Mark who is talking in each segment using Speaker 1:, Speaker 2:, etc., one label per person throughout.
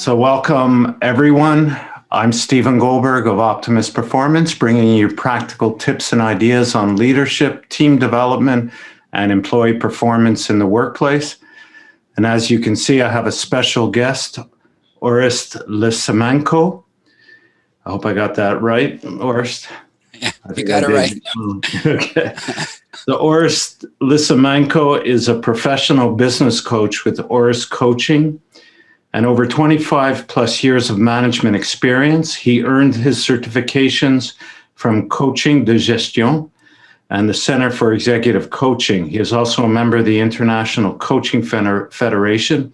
Speaker 1: So welcome everyone. I'm Stephen Goldberg of Optimus Performance, bringing you practical tips and ideas on leadership, team development, and employee performance in the workplace. And as you can see, I have a special guest, Orest Lysymanko. I hope I got that right, Orest.
Speaker 2: Yeah, you got it right.
Speaker 1: Okay. So Orest Lysymanko is a professional business coach with Orest Coaching and over 25 plus years of management experience. He earned his certifications from Coaching de Gestion and the Center for Executive Coaching. He is also a member of the International Coaching Federation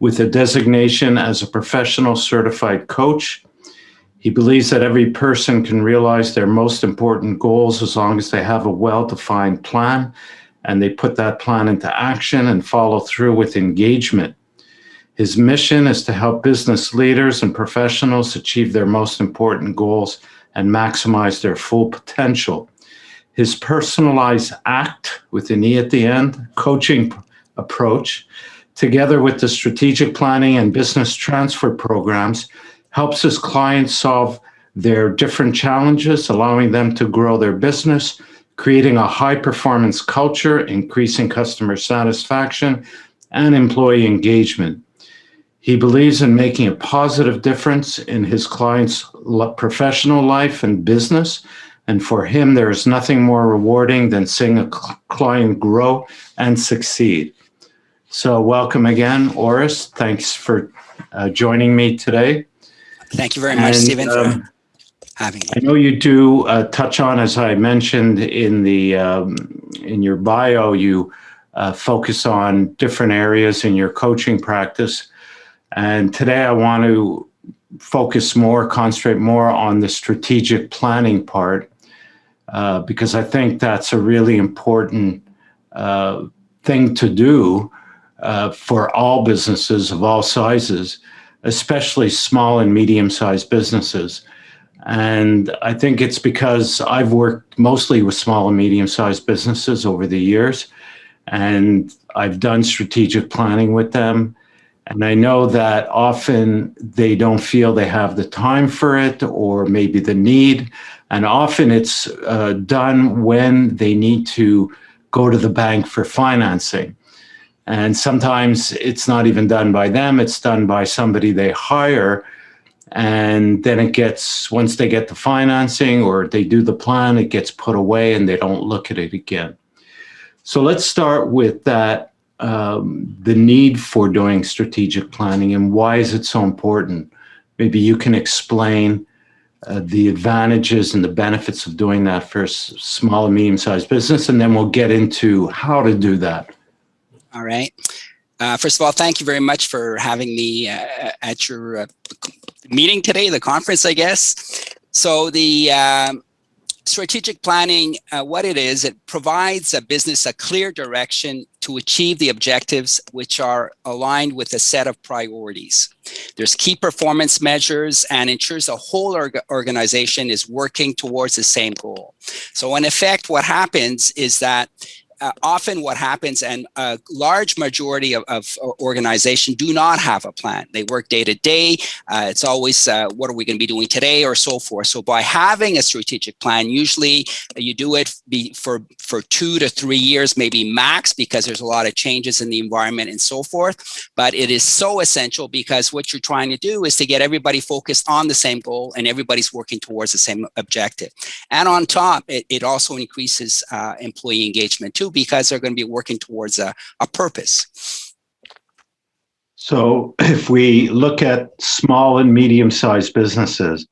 Speaker 1: with a designation as a professional certified coach. He believes that every person can realize their most important goals as long as they have a well-defined plan and they put that plan into action and follow through with engagement. His mission is to help business leaders and professionals achieve their most important goals and maximize their full potential. His personalized ACT, with an E at the end, coaching approach, together with the strategic planning and business transfer programs, helps his clients solve their different challenges, allowing them to grow their business, creating a high-performance culture, increasing customer satisfaction, and employee engagement. He believes in making a positive difference in his client's professional life and business. And for him, there is nothing more rewarding than seeing a client grow and succeed. So welcome again, Orest. Thanks for joining me today.
Speaker 2: Thank you very much, Stephen, for having me.
Speaker 1: I know you do touch on, as I mentioned in your bio, you focus on different areas in your coaching practice. And today I want to concentrate more on the strategic planning part, because I think that's a really important thing to do for all businesses of all sizes, especially small and medium-sized businesses. And I think it's because I've worked mostly with small and medium-sized businesses over the years, and I've done strategic planning with them. And I know that often they don't feel they have the time for it or maybe the need. And often it's done when they need to go to the bank for financing. And sometimes it's not even done by them, it's done by somebody they hire. And then once they get the financing or they do the plan, it gets put away and they don't look at it again. So let's start with that. The need for doing strategic planning and why is it so important? Maybe you can explain the advantages and the benefits of doing that for a small and medium-sized business, and then we'll get into how to do that.
Speaker 2: All right. First of all, thank you very much for having me at your meeting today, the conference, I guess. So the strategic planning, what it is, it provides a business a clear direction to achieve the objectives which are aligned with a set of priorities. There's key performance measures and ensures the whole organization is working towards the same goal. So in effect, what happens is that often what happens, and a large majority of organizations do not have a plan. They work day to day. It's always, what are we going to be doing today or so forth. So by having a strategic plan, usually you do it for 2 to 3 years, maybe max, because there's a lot of changes in the environment and so forth. But it is so essential because what you're trying to do is to get everybody focused on the same goal and everybody's working towards the same objective. And on top, it also increases employee engagement too, because they're going to be working towards a purpose.
Speaker 1: So if we look at small and medium-sized businesses,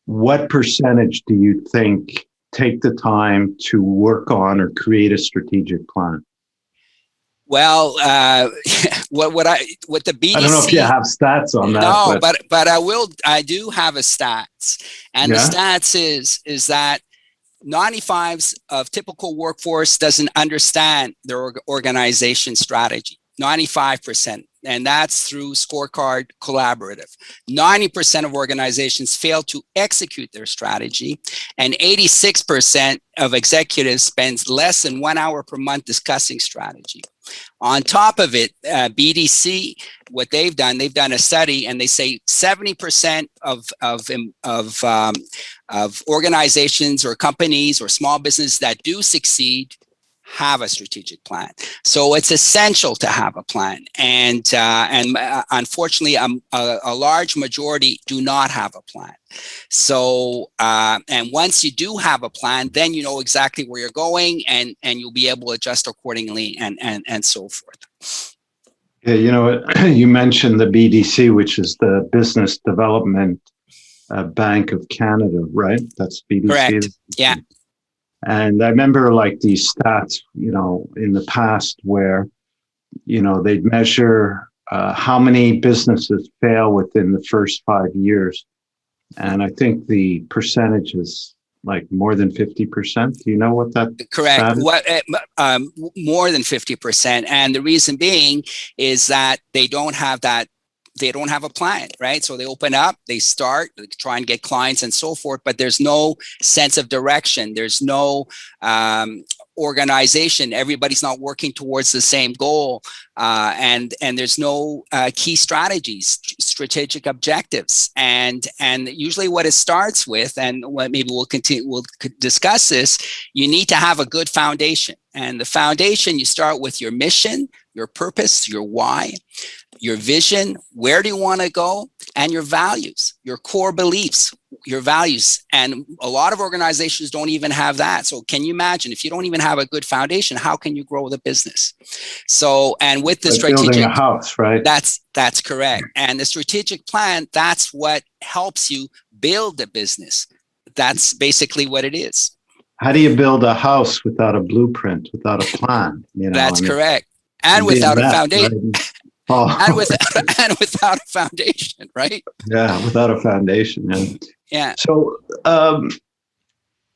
Speaker 1: what percentage do you think take the time to work on or create a strategic plan?
Speaker 2: Well, what the BDC,
Speaker 1: I don't know if you have stats on that.
Speaker 2: No, but I do have a stats, and the stats is that 95% of typical workforce doesn't understand their organization strategy. 95%. And that's through Scorecard Collaborative. 90% of organizations fail to execute their strategy, and 86% of executives spends less than 1 hour per month discussing strategy. On top of it, BDC, what they've done a study, and they say 70% of organizations or companies or small business that do succeed have a strategic plan. So it's essential to have a plan, and unfortunately, a large majority do not have a plan. So and once you do have a plan, then you know exactly where you're going, and you'll be able to adjust accordingly, and so forth.
Speaker 1: Yeah, you know, you mentioned the BDC, which is the Business Development Bank of Canada, right? That's BDC.
Speaker 2: Correct. Yeah.
Speaker 1: And I remember like these stats, you know, in the past where, you know, they'd measure how many businesses fail within the first 5 years. And I think the percentage is like more than 50%. Do you know what that?
Speaker 2: Correct. More than 50%. And the reason being is that they don't have a plan, right? So they open up, they start, they try and get clients and so forth, but there's no sense of direction. There's no organization. Everybody's not working towards the same goal. And there's no key strategies, strategic objectives. And usually what it starts with, and what maybe we'll discuss this, you need to have a good foundation. And the foundation, you start with your mission, your purpose, your why, your vision, where do you want to go, and your values, your core beliefs, your values. And a lot of organizations don't even have that. So can you imagine, if you don't even have a good foundation, how can you grow the business? So, and with the strategic,
Speaker 1: building a house, right?
Speaker 2: That's correct. And the strategic plan, that's what helps you build the business. That's basically what it is.
Speaker 1: How do you build a house without a blueprint, without a plan? You know,
Speaker 2: that's correct. And without a foundation.
Speaker 1: Right? Oh.
Speaker 2: And without a foundation, right?
Speaker 1: Yeah, without a foundation.
Speaker 2: Yeah.
Speaker 1: So,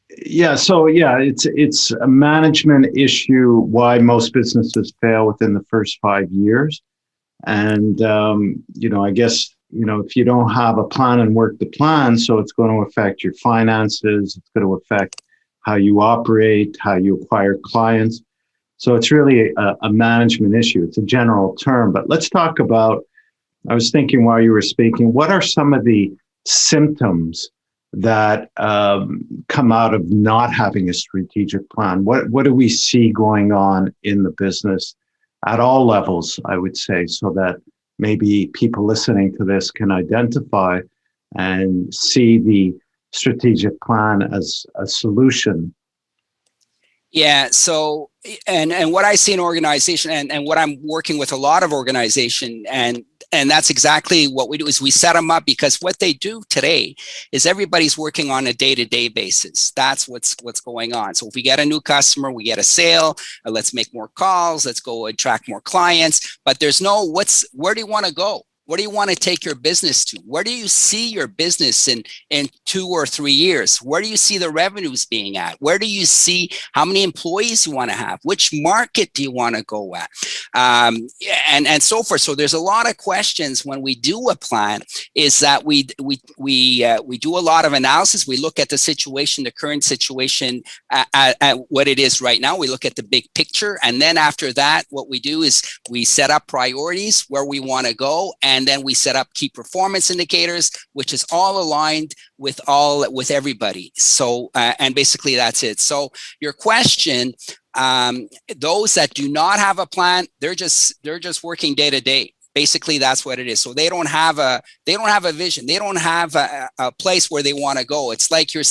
Speaker 1: it's a management issue. Why most businesses fail within the first 5 years, and you know, I guess, you know, if you don't have a plan and work the plan, so it's going to affect your finances. It's going to affect how you operate, how you acquire clients. So it's really a management issue. It's a general term, but let's talk about, I was thinking while you were speaking, what are some of the symptoms that come out of not having a strategic plan? What do we see going on in the business at all levels, I would say, so that maybe people listening to this can identify and see the strategic plan as a solution?
Speaker 2: Yeah. So, and what I see in organization, and what I'm working with a lot of organization, and that's exactly what we do, is we set them up, because what they do today is everybody's working on a day-to-day basis. That's what's going on. So if we get a new customer, we get a sale, let's make more calls, let's go attract more clients, but there's no, where do you want to go? Where do you want to take your business to? Where do you see your business in 2 or 3 years? Where do you see the revenues being at? Where do you see how many employees you want to have? Which market do you want to go at? And so forth. So there's a lot of questions when we do a plan, is that we do a lot of analysis. We look at the situation, the current situation, at what it is right now. We look at the big picture. And then after that, what we do is we set up priorities where we want to go. And then we set up key performance indicators, which is all aligned with everybody. So, and basically that's it. So your question, those that do not have a plan, they're just working day to day. Basically, that's what it is. So they don't have a vision. They don't have a place where they want to go. It's like we're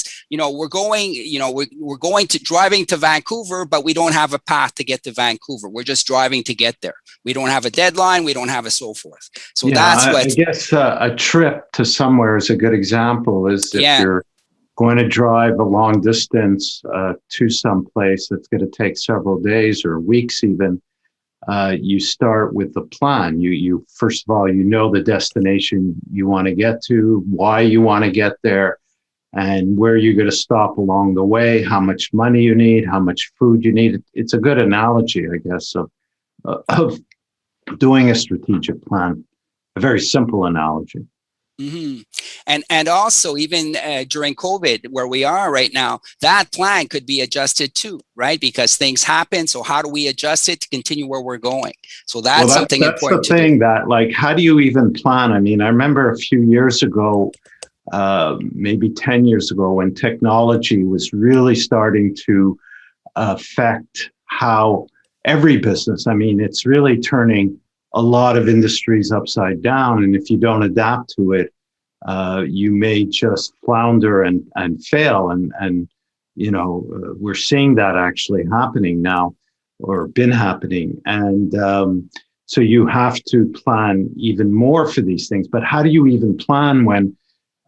Speaker 2: driving to Vancouver, but we don't have a path to get to Vancouver. We're just driving to get there. We don't have a deadline. We don't have a so forth. So I
Speaker 1: guess a trip to somewhere is a good example. Is if you're going to drive a long distance to some place that's going to take several days or weeks even. You start with the plan. You first of all, you know the destination you want to get to, why you want to get there, and where you're going to stop along the way, how much money you need, how much food you need. It's a good analogy, I guess, of doing a strategic plan. A very simple analogy.
Speaker 2: Mm-hmm. And also even during COVID, where we are right now, that plan could be adjusted too, right? Because things happen. So how do we adjust it to continue where we're going? So that's something important.
Speaker 1: That's the thing that, like, how do you even plan? I mean, I remember a few years ago, maybe 10 years ago, when technology was really starting to affect how every business, I mean, it's really turning a lot of industries upside down. And if you don't adapt to it, you may just flounder and fail. And you know, we're seeing that actually happening now, or been happening. And so you have to plan even more for these things. But how do you even plan when,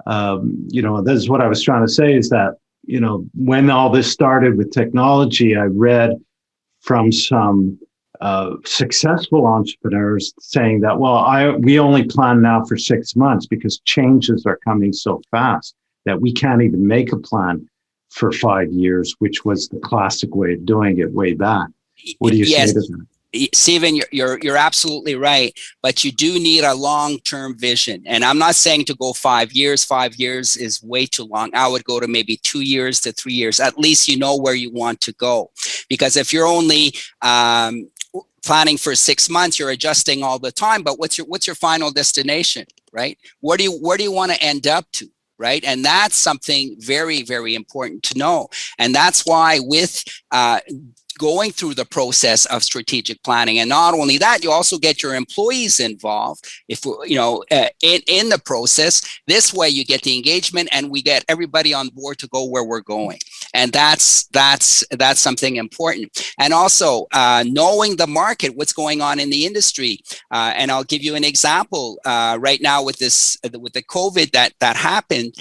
Speaker 1: you know, this is what I was trying to say, is that, you know, when all this started with technology, I read from some successful entrepreneurs saying that, well, we only plan now for 6 months because changes are coming so fast that we can't even make a plan for 5 years, which was the classic way of doing it way back. What do you say to that?
Speaker 2: Stephen, you're absolutely right, but you do need a long-term vision. And I'm not saying to go 5 years. 5 years is way too long. I would go to maybe 2 years to 3 years. At least you know where you want to go. Because if you're only planning for 6 months, you're adjusting all the time. But what's your final destination, right? Where do you want to end up to? Right. And that's something very, very important to know. And that's why with going through the process of strategic planning, and not only that, you also get your employees involved. If you know, in the process, this way you get the engagement, and we get everybody on board to go where we're going. And that's something important. And also knowing the market, what's going on in the industry. And I'll give you an example right now with the COVID that happened.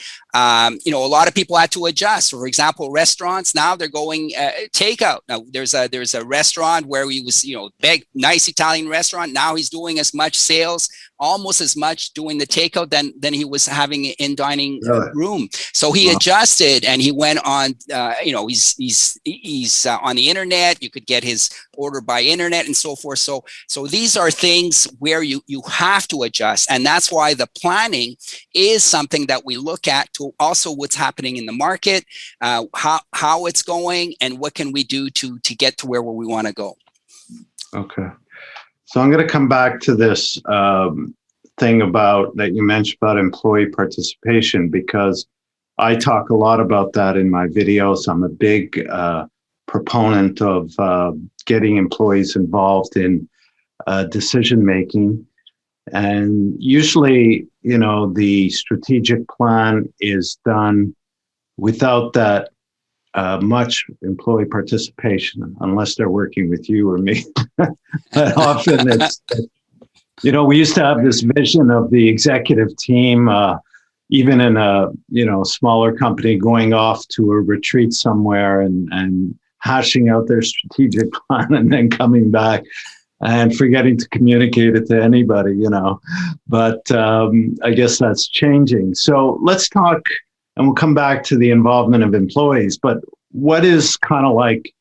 Speaker 2: You know, a lot of people had to adjust. For example, restaurants, now they're going takeout. Now there's a restaurant where he was, you know, big, nice Italian restaurant. Now he's doing as much sales, almost as much doing the takeout than he was having in dining room. So he adjusted, and he went on, you know, he's on the internet. You could get his order by internet and so forth. So these are things where you have to adjust. And that's why the planning is something that we look at to also what's happening in the market, how it's going, and what can we do to get to where we want to go.
Speaker 1: Okay. So I'm going to come back to this thing about that you mentioned about employee participation, because I talk a lot about that in my videos. I'm a big proponent of getting employees involved in decision making. And usually, you know, the strategic plan is done without that much employee participation, unless they're working with you or me. But often it's, you know, we used to have this vision of the executive team, even in a, you know, smaller company, going off to a retreat somewhere and hashing out their strategic plan, and then coming back and forgetting to communicate it to anybody, you know. But I guess that's changing. So let's talk, and we'll come back to the involvement of employees. But what is kind of like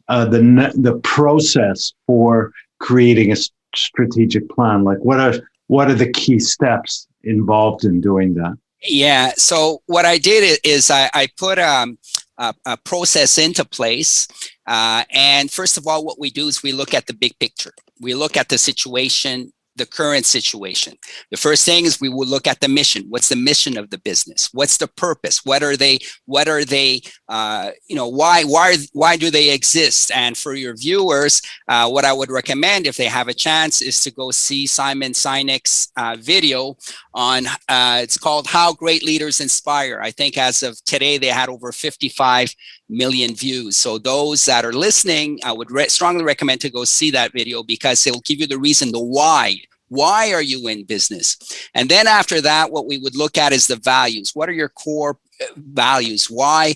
Speaker 1: the process for creating a strategic plan? Like, what are the key steps involved in doing that?
Speaker 2: Yeah. So what I did is I put a process into place. And first of all, what we do is we look at the big picture. We look at the situation, the current situation. The first thing is we will look at the mission. What's the mission of the business? What's the purpose? What are they? You know, why do they exist? And for your viewers, what I would recommend, if they have a chance, is to go see Simon Sinek's video on, it's called How Great Leaders Inspire. I think as of today, they had over 55 million views. So those that are listening, I would strongly recommend to go see that video, because it will give you the reason, the why. Why are you in business? And then after that, what we would look at is the values. What are your core values? Why,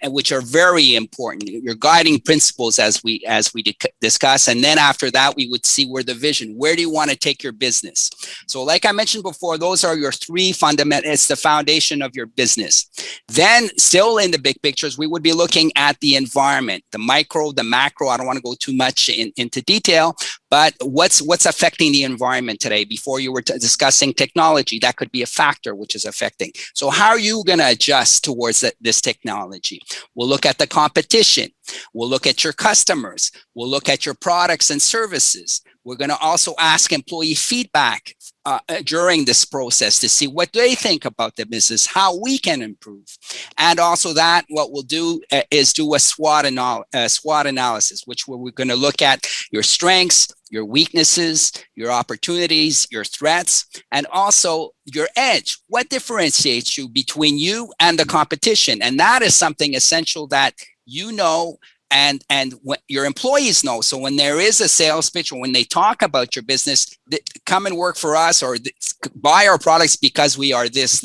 Speaker 2: which are very important, your guiding principles as we discuss. And then after that, we would see where the vision, where do you want to take your business? So like I mentioned before, those are your three fundamental, it's the foundation of your business. Then still in the big pictures, we would be looking at the environment, the micro, the macro. I don't want to go too much into detail, But what's affecting the environment today? Before you were discussing technology, that could be a factor which is affecting. So how are you going to adjust towards this technology? We'll look at the competition. We'll look at your customers. We'll look at your products and services. We're going to also ask employee feedback during this process to see what they think about the business, how we can improve. And also that what we'll do is do a SWOT analysis, which we're going to look at your strengths, your weaknesses, your opportunities, your threats, and also your edge. What differentiates you between you and the competition? And that is something essential that you know and what your employees know. So when there is a sales pitch or when they talk about your business, come and work for us or buy our products because we are this.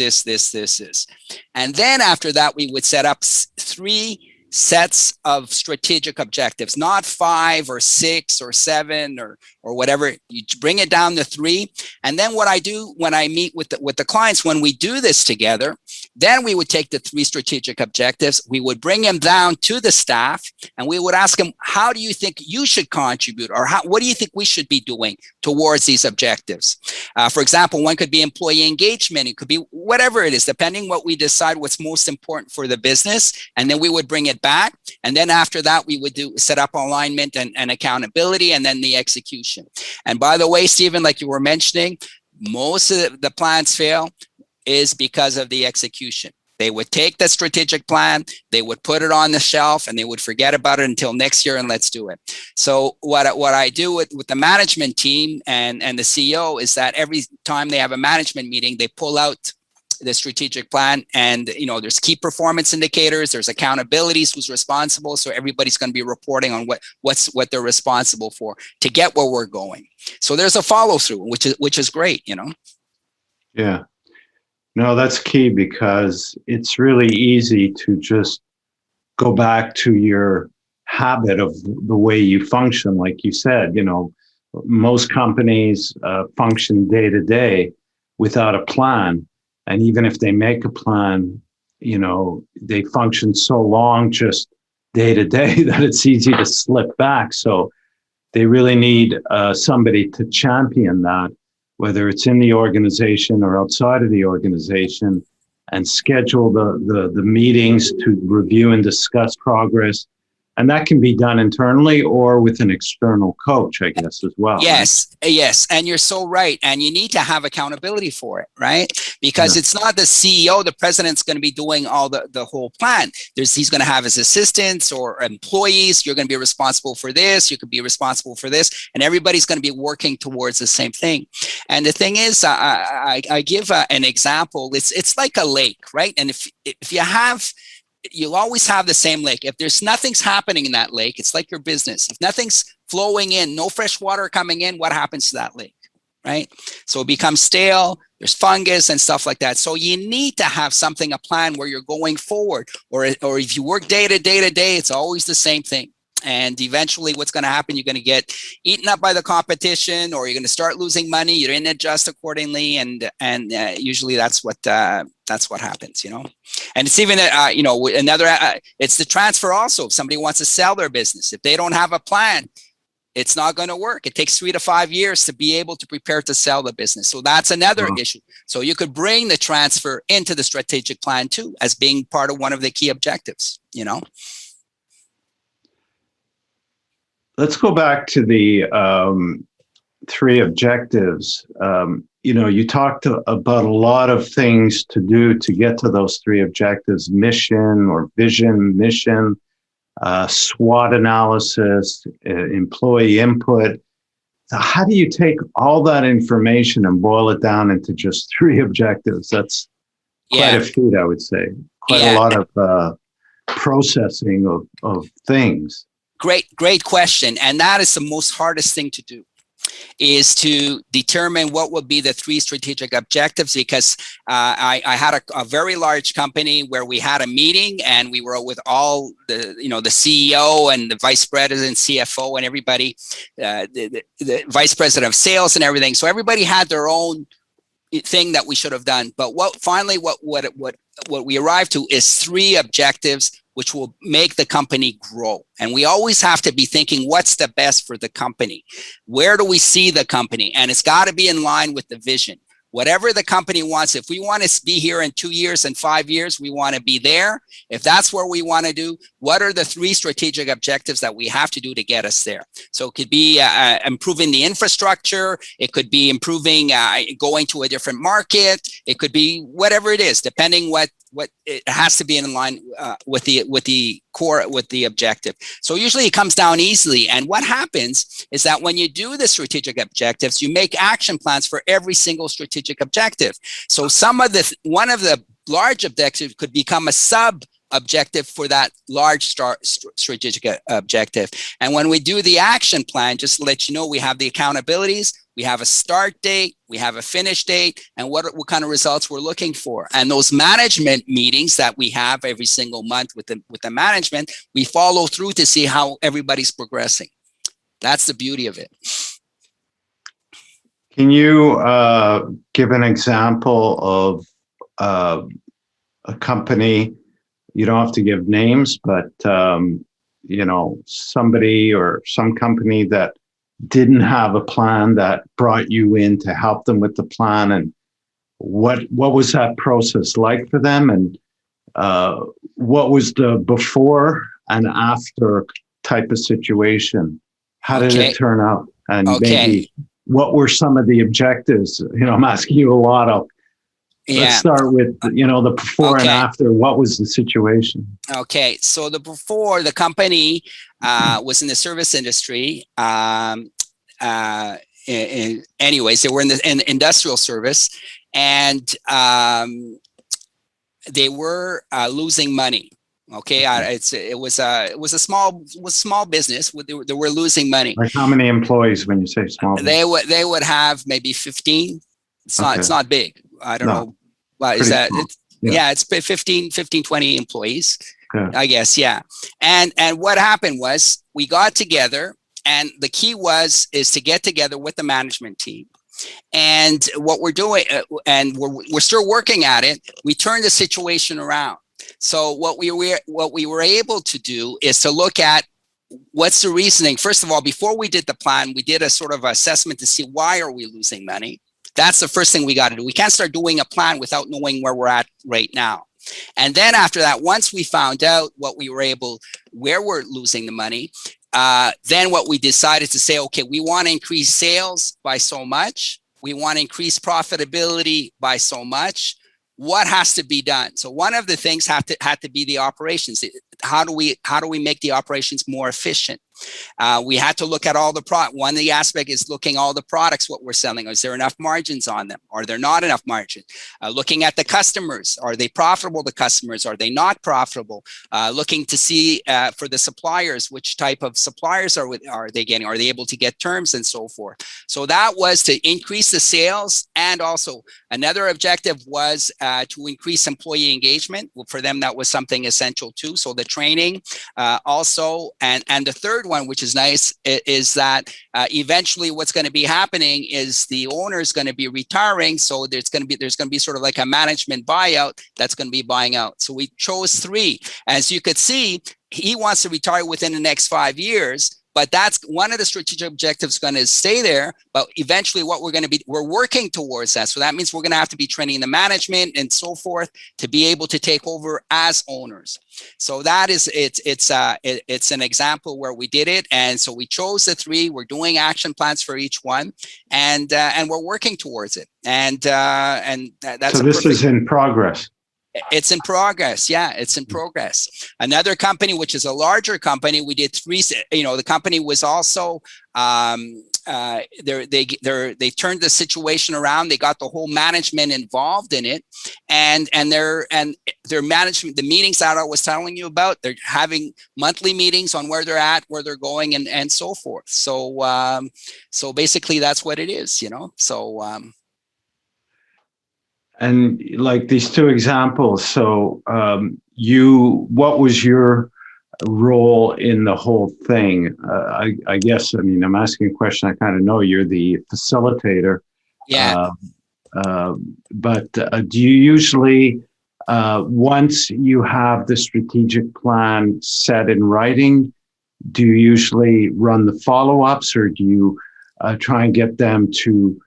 Speaker 2: And then after that, we would set up 3 sets of strategic objectives, not 5 or 6 or 7 or whatever. You bring it down to 3. And then what I do when I meet with the clients, when we do this together, then we would take the 3 strategic objectives, we would bring them down to the staff, and we would ask them, how do you think you should contribute? Or what do you think we should be doing towards these objectives? For example, one could be employee engagement. It could be whatever it is, depending what we decide what's most important for the business. And then we would bring it back. And then after that, we would set up alignment and accountability, and then the execution. And by the way, Stephen, like you were mentioning, most of the plans fail is because of the execution. They would take the strategic plan, they would put it on the shelf, and they would forget about it until next year and let's do it. So what I do with the management team and the CEO is that every time they have a management meeting, they pull out the strategic plan, and there's key performance indicators, there's accountabilities, who's responsible, so everybody's going to be reporting on what they're responsible for to get where we're going. So there's a follow through, which is great.
Speaker 1: Yeah. No, that's key, because it's really easy to just go back to your habit of the way you function. Like you said, most companies function day to day without a plan. And even if they make a plan, they function so long just day to day that it's easy to slip back. So they really need somebody to champion that, whether it's in the organization or outside of the organization, and schedule the meetings to review and discuss progress. And that can be done internally or with an external coach, I guess, as well.
Speaker 2: Yes, right? Yes. And you're so right. And you need to have accountability for it, right? Because It's not the CEO, the president's going to be doing all the whole plan. He's going to have his assistants or employees. You're going to be responsible for this. You could be responsible for this. And everybody's going to be working towards the same thing. And the thing is, I give an example. It's like a lake, right? And if you'll always have the same lake. If there's nothing's happening in that lake, it's like your business. If nothing's flowing in, no fresh water coming in, what happens to that lake, right? So it becomes stale, there's fungus and stuff like that. So you need to have a plan where you're going forward, or if you work day to day, it's always the same thing. And eventually what's going to happen, you're going to get eaten up by the competition, or you're going to start losing money. You didn't adjust accordingly. And usually that's what happens, And it's even, it's the transfer also. If somebody wants to sell their business, if they don't have a plan, it's not going to work. It takes 3 to 5 years to be able to prepare to sell the business. So that's another issue. So you could bring the transfer into the strategic plan too, as being part of one of the key objectives,
Speaker 1: Let's go back to the 3 objectives. You talked about a lot of things to do to get to those 3 objectives: mission or vision, mission, SWOT analysis, employee input. So how do you take all that information and boil it down into just 3 objectives? That's quite a feat, I would say. Quite a lot of processing of things.
Speaker 2: Great question. And that is the most hardest thing to do, is to determine what would be the 3 strategic objectives, because I had a very large company where we had a meeting and we were with all the CEO and the vice president, CFO, and everybody, the vice president of sales and everything. So everybody had their own thing that we should have done. But what we arrived to is 3 objectives which will make the company grow. And we always have to be thinking, what's the best for the company? Where do we see the company? And it's got to be in line with the vision. Whatever the company wants, if we want to be here in 2 years and 5 years, we want to be there. If that's where we want to do, what are the 3 strategic objectives that we have to do to get us there? So it could be improving the infrastructure. It could be improving, going to a different market. It could be whatever it is, depending what it has to be in line with the core, with the objective. So usually it comes down easily. And what happens is that when you do the strategic objectives, you make action plans for every single strategic objective. So one of the large objectives could become a sub objective for that large strategic objective. And when we do the action plan, just to let you know, we have the accountabilities, we have a start date, we have a finish date, and what kind of results we're looking for. And those management meetings that we have every single month with the management, we follow through to see how everybody's progressing. That's the beauty of it.
Speaker 1: Can you give an example of a company? You don't have to give names, but somebody or some company that didn't have a plan that brought you in to help them with the plan, and what was that process like for them, and what was the before and after type of situation? How did it turn out? And maybe what were some of the objectives? I'm asking you a lot of. Let's start with, the before and after. What was the situation? Okay.
Speaker 2: So the before, the company was in the service industry. Anyways, they were in the industrial service, and they were losing money. Okay. It was a small business. They were losing money.
Speaker 1: Like how many employees when you say small business?
Speaker 2: They would have maybe 15. It's not big. I don't know. Well, is that it? Yeah, it's 15, 20 employees, I guess. Yeah. And what happened was we got together, and the key is to get together with the management team. And what we're doing, and we're still working at it, we turned the situation around. So what we were able to do is to look at what's the reasoning. First of all, before we did the plan, we did a sort of assessment to see why are we losing money. That's the first thing we got to do. We can't start doing a plan without knowing where we're at right now. And then after that, once we found out where we're losing the money, then what we decided to say, okay, we want to increase sales by so much. We want to increase profitability by so much. What has to be done? So one of the things had to be the operations. How do we make the operations more efficient? We had to look at all the product. One of the aspect is looking all the products, what we're selling. Is there enough margins on them? Are there not enough margin? Looking at the customers. Are they profitable, the customers? Are they not profitable? Looking to see for the suppliers, which type of suppliers are they getting? Are they able to get terms and so forth? So that was to increase the sales. And also another objective was to increase employee engagement. Well, for them, that was something essential too. So the training also. And the third one, which is nice, is that eventually what's going to be happening is the owner is going to be retiring. So there's going to be sort of like a management buyout that's going to be buying out. So we chose 3. As you could see, he wants to retire within the next 5 years. But that's one of the strategic objectives going to stay there. But eventually we're working towards that. So that means we're going to have to be training the management and so forth to be able to take over as owners. So that is, it's an example where we did it. And so we chose the 3, we're doing action plans for each one, and we're working towards it. And that's
Speaker 1: so this is in progress.
Speaker 2: It's in progress. Yeah, it's in progress. Another company, which is a larger company, we did 3. The company was also they turned the situation around. They got the whole management involved in it, and their management, the meetings that I was telling you about, they're having monthly meetings on where they're at, where they're going, and so forth. So so basically, that's what it is. So.
Speaker 1: And like these 2 examples, so what was your role in the whole thing? I guess, I'm asking a question I kind of know. You're the facilitator.
Speaker 2: Yeah.
Speaker 1: But do you usually, once you have the strategic plan set in writing, do you usually run the follow-ups, or do you try and get them to,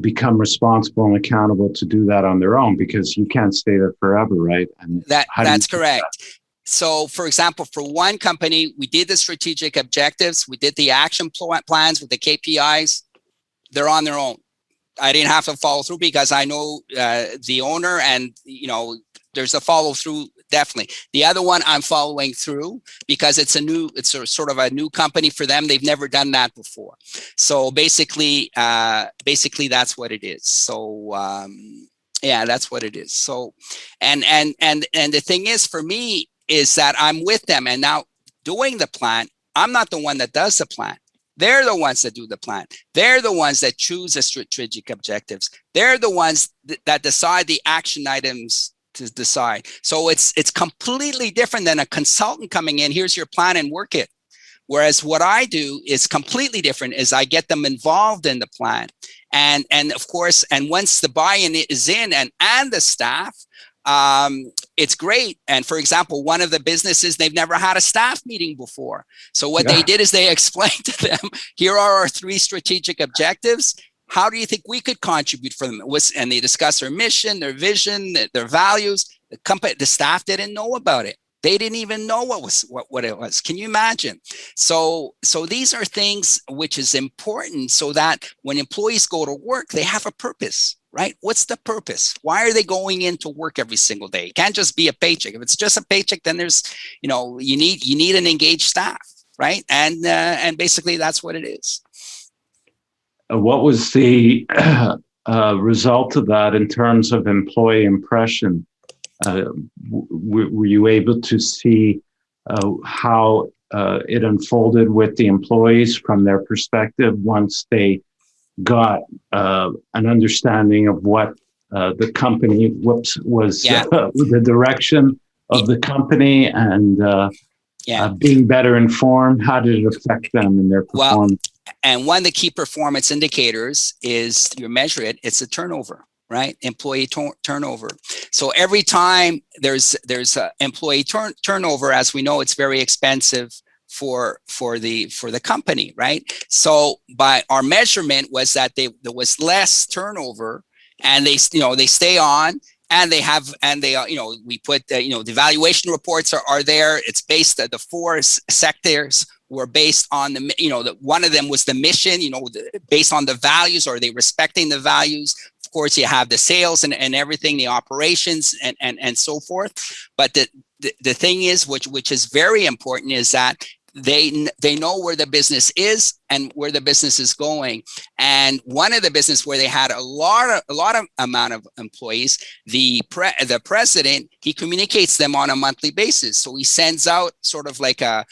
Speaker 1: become responsible and accountable to do that on their own? Because you can't stay there forever, right? And
Speaker 2: that's correct. So, for example, for one company, we did the strategic objectives, we did the action plans with the KPIs. They're on their own. I didn't have to follow through because I know the owner, and there's a follow through definitely. The other one I'm following through because it's sort of a new company for them. They've never done that before. So basically that's what it is. So yeah, that's what it is. So and the thing is for me is that I'm with them, and now doing the plan. I'm not the one that does the plan. They're the ones that do the plan. They're the ones that choose the strategic objectives. They're the ones that decide the action items to decide. So it's completely different than a consultant coming in. Here's your plan and work it. Whereas what I do is completely different. Is I get them involved in the plan, and of course, and once the buy-in is in and the staff. It's great. And for example, one of the businesses, they've never had a staff meeting before. So what they did is they explained to them, here are our 3 strategic objectives. How do you think we could contribute for them? And they discuss their mission, their vision, their values. The staff didn't know about it. They didn't even know what it was. Can you imagine? So these are things which is important so that when employees go to work, they have a purpose. Right? What's the purpose? Why are they going into work every single day? It can't just be a paycheck. If it's just a paycheck, then there's, you need an engaged staff, right? And basically that's what it is.
Speaker 1: What was the result of that in terms of employee impression? Were you able to see how it unfolded with the employees from their perspective once they got an understanding of what the company was the direction of the company, and being better informed? How did it affect them in their performance?
Speaker 2: And one of the key performance indicators is you measure it. It's a turnover, right? Employee turnover. So every time there's employee turnover, as we know, it's very expensive for the company, right? So by our measurement was that there was less turnover, and they stay on, and we put the evaluation reports are there. It's based the 4 sectors were based on one of them was the mission, based on the values. Are they respecting the values? Of course, you have the sales and everything, the operations and so forth. But the thing is, which is very important, is that they know where the business is and where the business is going. And one of the business where they had a lot of amount of employees, the president, he communicates them on a monthly basis. So he sends out sort of like a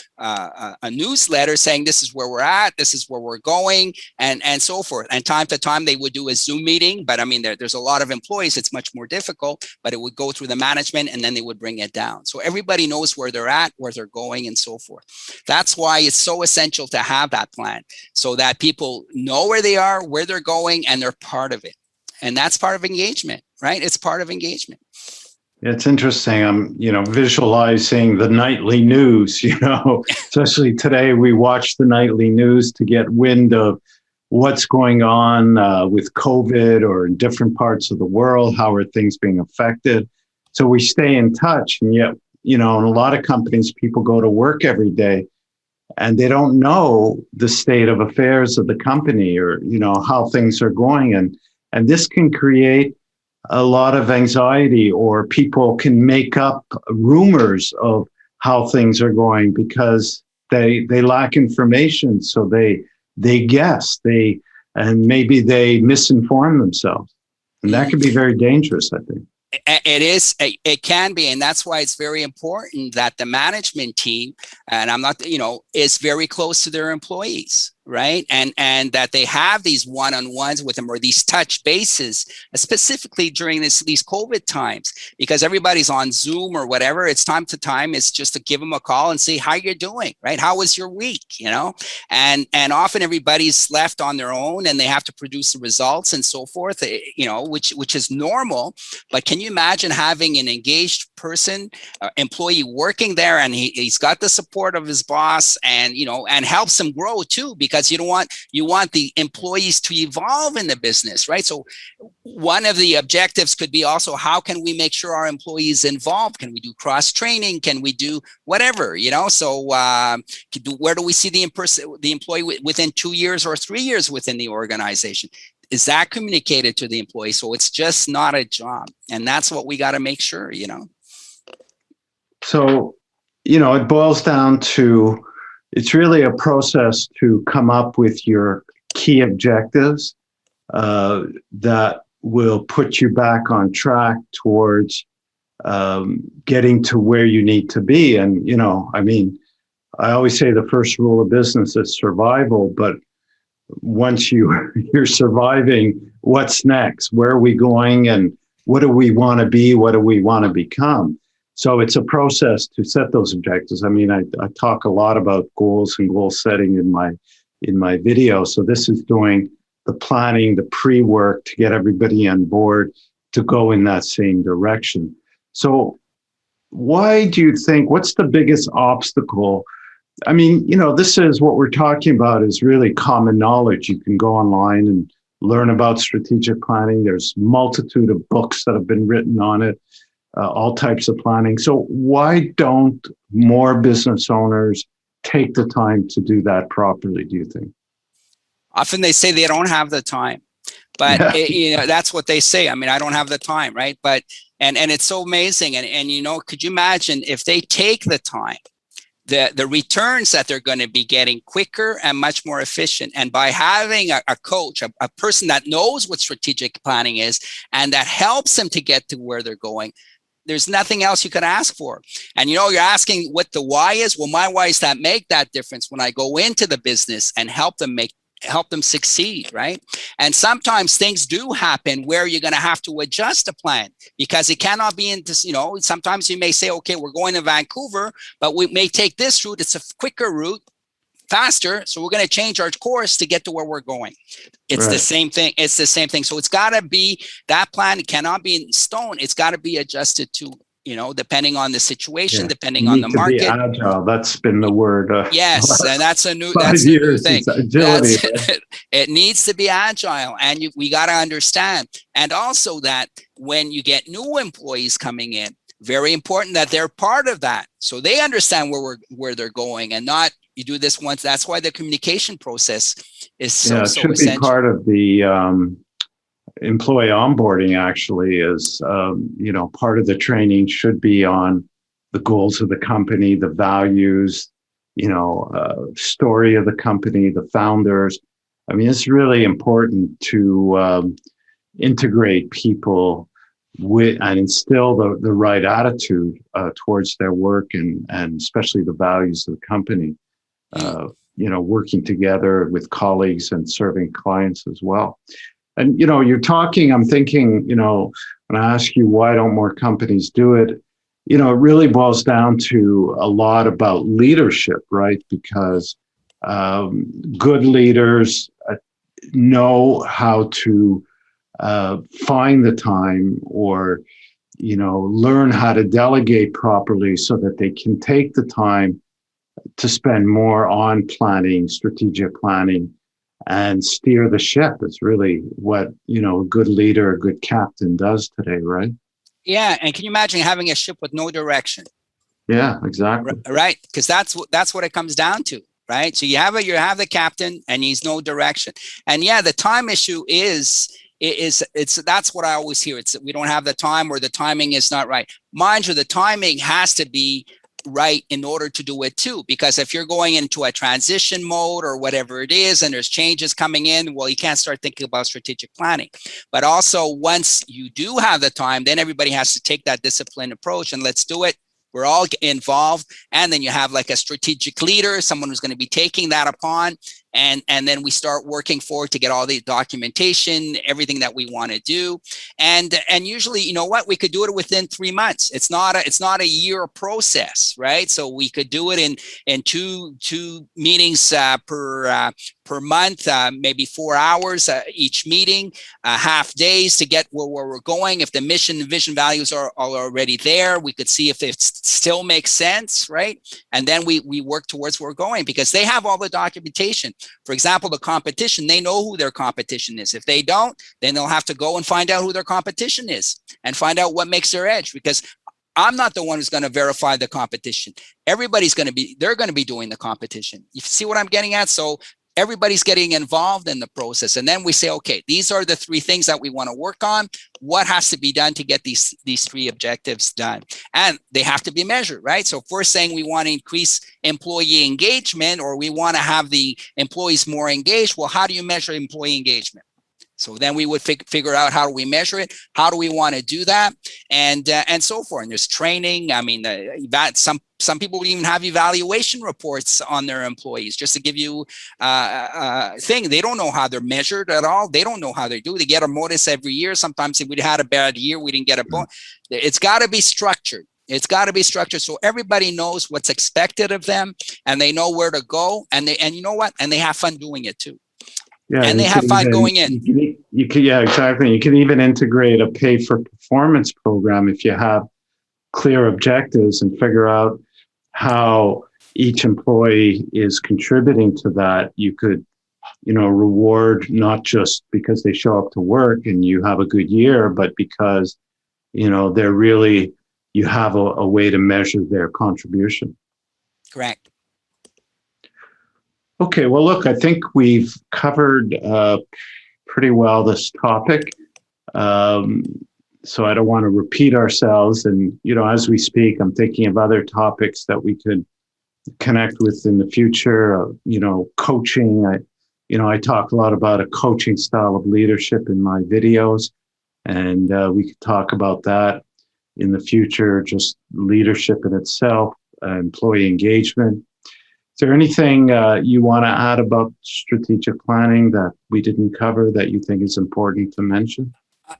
Speaker 2: newsletter saying this is where we're at, this is where we're going, and so forth. And time to time they would do a Zoom meeting, but I mean there's a lot of employees, it's much more difficult, but it would go through the management and then they would bring it down. So everybody knows where they're at, where they're going, and so forth. That's why it's so essential to have that plan, so that people know where they are, where they're going, and they're part of it. And that's part of engagement, right? It's part of engagement.
Speaker 1: It's interesting. I'm, visualizing the nightly news, especially today we watch the nightly news to get wind of what's going on with COVID or in different parts of the world. How are things being affected? So we stay in touch. And yet, in a lot of companies, people go to work every day and they don't know the state of affairs of the company or, how things are going. And this can create a lot of anxiety, or people can make up rumors of how things are going because they lack information. So they guess, and maybe they misinform themselves. And that can be very dangerous, I think.
Speaker 2: It can be. And that's why it's very important that the management team, and I'm not, is very close to their employees, right? And that they have these one-on-ones with them, or these touch bases, specifically during these COVID times, because everybody's on Zoom or whatever. It's time to time. It's just to give them a call and see how you're doing, right? How was your week, And often everybody's left on their own, and they have to produce the results and so forth, which is normal. But can you imagine having an engaged person, employee working there, and he's got the support of his boss, and and helps him grow too, because you want the employees to evolve in the business, right? So one of the objectives could be also, how can we make sure our employees involved? Can we do cross training? Can we do whatever, So where do we see the employee within 2 years or 3 years within the organization? Is that communicated to the employee? So it's just not a job, and that's what we got to make sure,
Speaker 1: So, it boils down to, it's really a process to come up with your key objectives that will put you back on track towards getting to where you need to be. And, I always say the first rule of business is survival, but once you're surviving, what's next? Where are we going? And what do we want to be? What do we want to become? So it's a process to set those objectives. I talk a lot about goals and goal setting in my video. So this is doing the planning, the pre-work to get everybody on board to go in that same direction. So why do you think, what's the biggest obstacle? This is what we're talking about, is really common knowledge. You can go online and learn about strategic planning. There's multitude of books that have been written on it. All types of planning. So why don't more business owners take the time to do that properly, do you think?
Speaker 2: Often they say they don't have the time, but that's what they say. I don't have the time, right? But and it's so amazing. And could you imagine if they take the time, the returns that they're going to be getting quicker and much more efficient. And by having a coach, a person that knows what strategic planning is, and that helps them to get to where they're going, there's nothing else you could ask for. And you're asking what the why is. Well, my why is that make that difference when I go into the business and help them succeed, right? And sometimes things do happen where you're going to have to adjust a plan, because it cannot be in this, sometimes you may say, okay, we're going to Vancouver, but we may take this route. It's a quicker route, faster. So we're going to change our course to get to where we're going. It's the same thing. It's the same thing. So it's got to be, that plan cannot be in stone. It's got to be adjusted to, depending on the situation, depending on the market. Be
Speaker 1: agile. That's been the word.
Speaker 2: Yes, and that's a new thing.
Speaker 1: Agility.
Speaker 2: It needs to be agile, and we got to understand. And also that when you get new employees coming in, very important that they're part of that, so they understand where they're going, and not you do this once. That's why the communication process is so
Speaker 1: should
Speaker 2: essential.
Speaker 1: Be part of the employee onboarding. Actually, is part of the training should be on the goals of the company, the values, story of the company, the founders. It's really important to integrate people with and instill the right attitude towards their work, and especially the values of the company. Working together with colleagues and serving clients as well. And, you're talking, I'm thinking, when I ask you why don't more companies do it, it really boils down to a lot about leadership, right? Because good leaders know how to find the time, or, learn how to delegate properly so that they can take the time to spend more on planning, strategic planning, and steer the ship. Is really what, a good leader, a good captain does today, right?
Speaker 2: Yeah, and can you imagine having a ship with no direction?
Speaker 1: Yeah, exactly.
Speaker 2: Right, because that's what it comes down to, right? So you have the captain, and he's no direction. And the time issue is that's what I always hear. It's we don't have the time, or the timing is not right. Mind you, the timing has to be right in order to do it too, because if you're going into a transition mode or whatever it is, and there's changes coming in, well, you can't start thinking about strategic planning. But also, once you do have the time, then everybody has to take that disciplined approach, and let's do it. We're all involved. And then you have like a strategic leader, someone who's going to be taking that upon and then we start working forward to get all the documentation, everything that we want to do. And usually, you know what, we could do it within 3 months. It's not a year process, right? So we could do it in two meetings per month, maybe 4 hours each meeting, half days to get where we're going. If the mission and vision values are already there, we could see if it still makes sense, right? And then we work towards where we're going, because they have all the documentation. For example, the competition, they know who their competition is. If they don't, then they'll have to go and find out who their competition is and find out what makes their edge, because I'm not the one who's going to verify the competition. Everybody's going to be, they're going to be doing the competition. You see what I'm getting at? So everybody's getting involved in the process. And then we say, okay, these are the 3 things that we want to work on. What has to be done to get these 3 objectives done? And they have to be measured, right? So if we're saying we want to increase employee engagement, or we want to have the employees more engaged, well, how do you measure employee engagement? So then we would figure out, how do we measure it? How do we want to do that? And so forth. And there's training. I mean, that some people even have evaluation reports on their employees, just to give you a thing. They don't know how they're measured at all. They don't know how they do. They get a bonus every year. Sometimes if we had a bad year, we didn't get a bonus. It's got to be structured. It's got to be structured so everybody knows what's expected of them, and they know where to go. And you know what? And they have fun doing it too.
Speaker 1: Yeah,
Speaker 2: and they have fun going in.
Speaker 1: You can, yeah, exactly. You can even integrate a pay for performance program if you have clear objectives and figure out how each employee is contributing to that. You could, reward not just because they show up to work and you have a good year, but because, they're really, you have a way to measure their contribution.
Speaker 2: Correct.
Speaker 1: Okay, well, look, I think we've covered pretty well this topic. So I don't want to repeat ourselves. And, as we speak, I'm thinking of other topics that we could connect with in the future. Coaching. I talk a lot about a coaching style of leadership in my videos. And we could talk about that in the future, just leadership in itself, employee engagement. Is there anything you want to add about strategic planning that we didn't cover that you think is important to mention?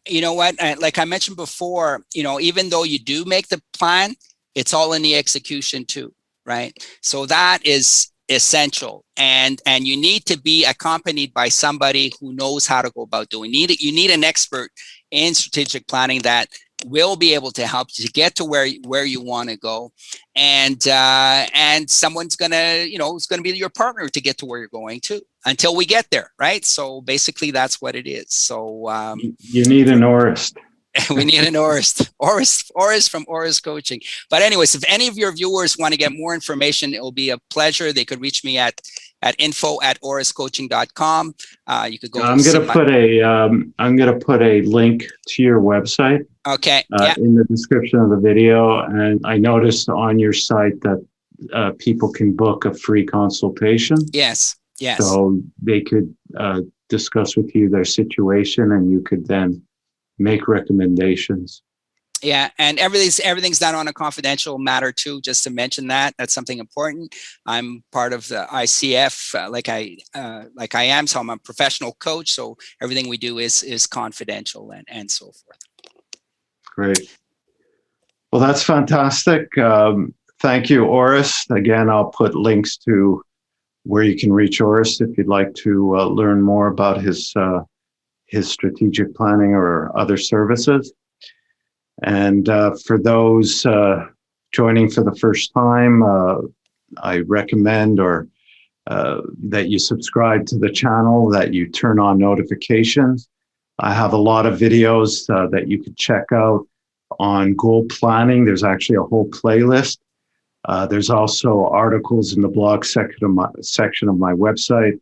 Speaker 2: You know what? Like I mentioned before, even though you do make the plan, it's all in the execution too, right? So that is essential, and you need to be accompanied by somebody who knows how to go about doing it. You need an expert in strategic planning that will be able to help you to get to where you want to go, and someone's gonna who's gonna be your partner to get to where you're going to until we get there, right? So basically that's what it is. So
Speaker 1: you need an Orest.
Speaker 2: We need an Orest from Orest Coaching. But anyways, if any of your viewers want to get more information, it will be a pleasure. They could reach me at info@orestcoaching.com. You could go.
Speaker 1: I'm going to put a link to your website.
Speaker 2: Okay.
Speaker 1: In the description of the video. And I noticed on your site that people can book a free consultation.
Speaker 2: Yes.
Speaker 1: So they could discuss with you their situation, and you could then make recommendations.
Speaker 2: Yeah, and everything's done on a confidential matter too. Just to mention that's something important. I'm part of the ICF, like I am. So I'm a professional coach. So everything we do is confidential and so forth.
Speaker 1: Great. Well, that's fantastic. Thank you, Orest. Again, I'll put links to where you can reach Orest if you'd like to learn more about his strategic planning or other services. And for those joining for the first time, I recommend that you subscribe to the channel, that you turn on notifications. I have a lot of videos that you could check out on goal planning. There's actually a whole playlist. There's also articles in the blog section of my website.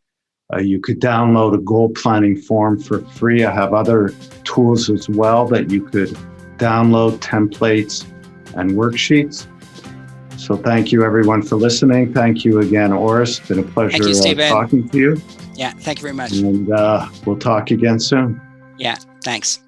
Speaker 1: You could download a goal planning form for free. I have other tools as well that you could download, templates and worksheets. So thank you everyone for listening. Thank you again, Orest. It's been a pleasure talking to you.
Speaker 2: Yeah, thank you very much.
Speaker 1: And we'll talk again soon.
Speaker 2: Yeah, thanks.